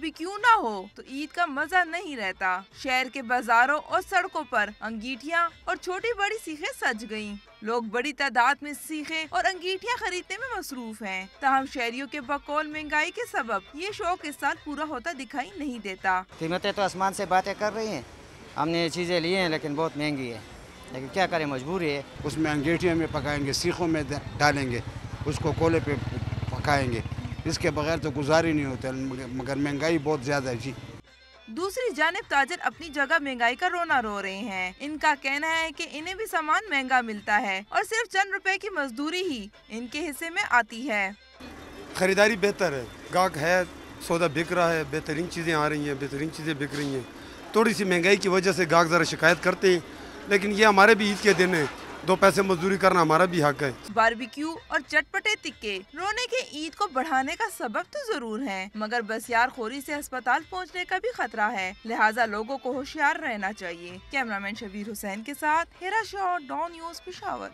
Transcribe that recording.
Barbecue ना हो तो ईद का मजा नहीं रहता। शहर के बाजारों और सड़कों पर अंगीठियाँ और छोटी बड़ी सीखें सज गयीं। लोग बड़ी तादाद में सीखें और अंगीठियाँ खरीदने में मसरूफ हैं। ताहम शहरियों के बकौल महंगाई के सबब ये शौक इस साल पूरा होता दिखाई नहीं देता। कीमतें तो आसमान से बातें कर रही हैं। हमने ये चीज़ें ली हैं लेकिन बहुत महंगी है, लेकिन क्या करें, मजबूरी है। उसमें अंगीठियों में पकाएंगे, सीखों में डालेंगे, उसको कोले पे पकाएंगे। इसके बगैर तो गुजारी नहीं होता, मगर महंगाई बहुत ज्यादा है जी। दूसरी जानिब ताजर अपनी जगह महंगाई का रोना रो रहे हैं। इनका कहना है कि इन्हें भी सामान महंगा मिलता है और सिर्फ चंद रुपए की मजदूरी ही इनके हिस्से में आती है। खरीदारी बेहतर है, गाहक है, सौदा बिक रहा है, बेहतरीन चीज़ें आ रही हैं, बेहतरीन चीज़ें बिक रही हैं। थोड़ी सी महंगाई की वजह से गाहक ज़रा शिकायत करते हैं, लेकिन ये हमारे भी ईद के दिन है, 2 पैसे मजदूरी करना हमारा भी हक है। बारबेक्यू और चटपटे तिक्के रोने के ईद को बढ़ाने का सबब तो जरूर है, मगर बसियार खोरी से अस्पताल पहुंचने का भी खतरा है। लिहाजा लोगों को होशियार रहना चाहिए। कैमरामैन शबीर हुसैन के साथ हिरा शाह, डॉन न्यूज़, पेशावर।